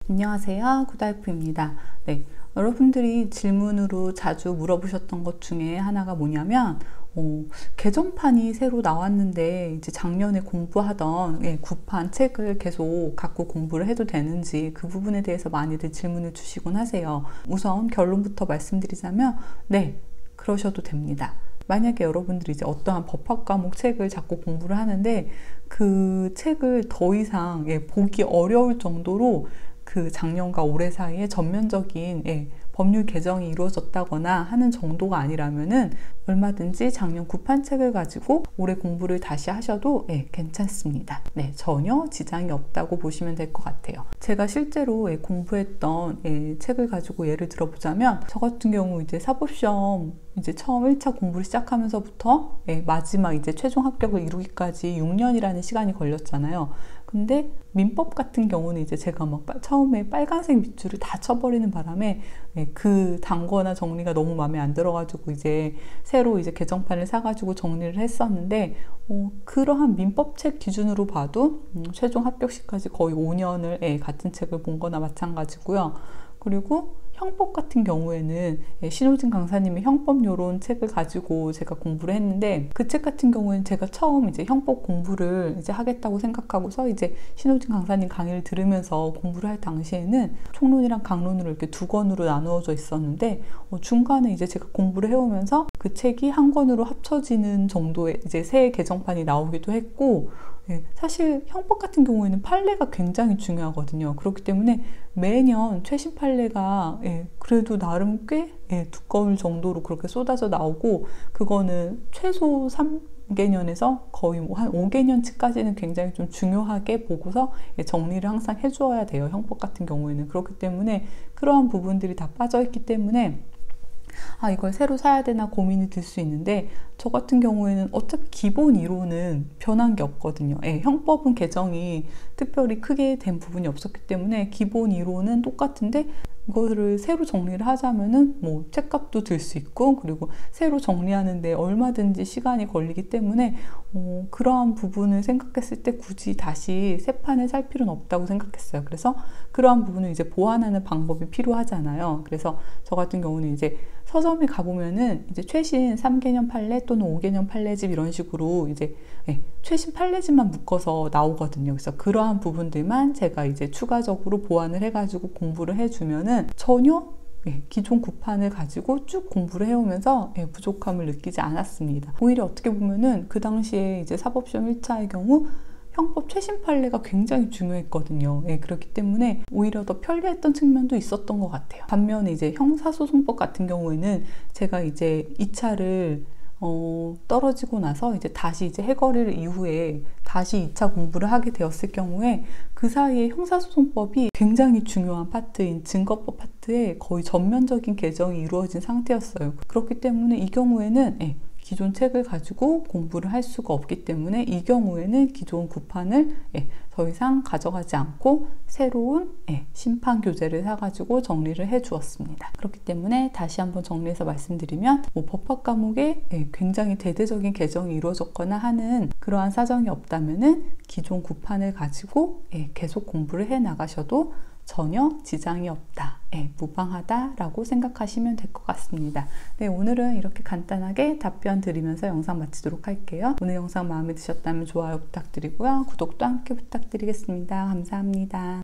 안녕하세요, 구다이프입니다. 네, 여러분들이 질문으로 자주 물어보셨던 것 중에 하나가 뭐냐면 개정판이 새로 나왔는데 이제 작년에 공부하던 9판 책을 계속 갖고 공부를 해도 되는지 그 부분에 대해서 많이들 질문을 주시곤 하세요. 우선 결론부터 말씀드리자면 네, 그러셔도 됩니다. 만약에 여러분들이 이제 어떠한 법학 과목 책을 자꾸 공부를 하는데 그 책을 더 이상 보기 어려울 정도로 그 작년과 올해 사이에 전면적인 법률 개정이 이루어졌다거나 하는 정도가 아니라면은 얼마든지 작년 9판 책을 가지고 올해 공부를 다시 하셔도 괜찮습니다. 네, 전혀 지장이 없다고 보시면 될 것 같아요. 제가 실제로 공부했던 책을 가지고 예를 들어보자면 저 같은 경우 이제 사법시험 이제 처음 1차 공부를 시작하면서부터 마지막 이제 최종 합격을 이루기까지 6년이라는 시간이 걸렸잖아요. 근데 민법 같은 경우는 이제 제가 막 처음에 빨간색 밑줄을 다 쳐버리는 바람에 그 단거나 정리가 너무 마음에 안 들어가지고 이제 새로 이제 개정판을 사가지고 정리를 했었는데 그러한 민법책 기준으로 봐도 최종 합격시까지 거의 5년을 같은 책을 본 거나 마찬가지고요. 그리고 형법 같은 경우에는 신호진 강사님의 형법요론 책을 가지고 제가 공부를 했는데 그 책 같은 경우에는 제가 처음 이제 형법 공부를 이제 하겠다고 생각하고서 이제 신호진 강사님 강의를 들으면서 공부를 할 당시에는 총론이랑 강론으로 이렇게 두 권으로 나누어져 있었는데 중간에 이제 제가 공부를 해오면서 그 책이 한 권으로 합쳐지는 정도의 이제 새 개정판이 나오기도 했고 사실 형법 같은 경우에는 판례가 굉장히 중요하거든요. 그렇기 때문에 매년 최신 판례가 그래도 나름 꽤 두꺼울 정도로 그렇게 쏟아져 나오고 그거는 최소 3개년에서 거의 한 5개년치까지는 굉장히 좀 중요하게 보고서 정리를 항상 해주어야 돼요. 형법 같은 경우에는. 그렇기 때문에 그러한 부분들이 다 빠져있기 때문에 이걸 새로 사야 되나 고민이 들 수 있는데 저 같은 경우에는 어차피 기본 이론은 변한 게 없거든요. 형법은 개정이 특별히 크게 된 부분이 없었기 때문에 기본 이론은 똑같은데 이거를 새로 정리를 하자면은 뭐 책값도 들 수 있고 그리고 새로 정리하는데 얼마든지 시간이 걸리기 때문에 그러한 부분을 생각했을 때 굳이 다시 새 판을 살 필요는 없다고 생각했어요. 그래서 그러한 부분을 이제 보완하는 방법이 필요하잖아요. 그래서 저 같은 경우는 이제 서점에 가보면은 이제 최신 3개년 판례 또는 5개년 판례집 이런 식으로 이제 최신 판례집만 묶어서 나오거든요. 그래서 그러한 부분들만 제가 이제 추가적으로 보완을 해가지고 공부를 해주면은 전혀 기존 9판을 가지고 쭉 공부를 해오면서 부족함을 느끼지 않았습니다. 오히려 어떻게 보면은 그 당시에 이제 사법시험 1차의 경우 형법 최신 판례가 굉장히 중요했거든요. 그렇기 때문에 오히려 더 편리했던 측면도 있었던 것 같아요. 반면에 이제 형사소송법 같은 경우에는 제가 이제 2차를 떨어지고 나서 이제 다시 이제 해거를 이후에 다시 2차 공부를 하게 되었을 경우에 그 사이에 형사소송법이 굉장히 중요한 파트인 증거법 파트에 거의 전면적인 개정이 이루어진 상태였어요. 그렇기 때문에 이 경우에는 기존 책을 가지고 공부를 할 수가 없기 때문에 이 경우에는 기존 9판을 더 이상 가져가지 않고 새로운 심판 교재를 사가지고 정리를 해 주었습니다. 그렇기 때문에 다시 한번 정리해서 말씀드리면 법학 과목에 굉장히 대대적인 개정이 이루어졌거나 하는 그러한 사정이 없다면은 기존 9판을 가지고 계속 공부를 해 나가셔도 전혀 지장이 없다, 무방하다라고 생각하시면 될 것 같습니다. 네, 오늘은 이렇게 간단하게 답변 드리면서 영상 마치도록 할게요. 오늘 영상 마음에 드셨다면 좋아요 부탁드리고요. 구독도 함께 부탁드리겠습니다. 감사합니다.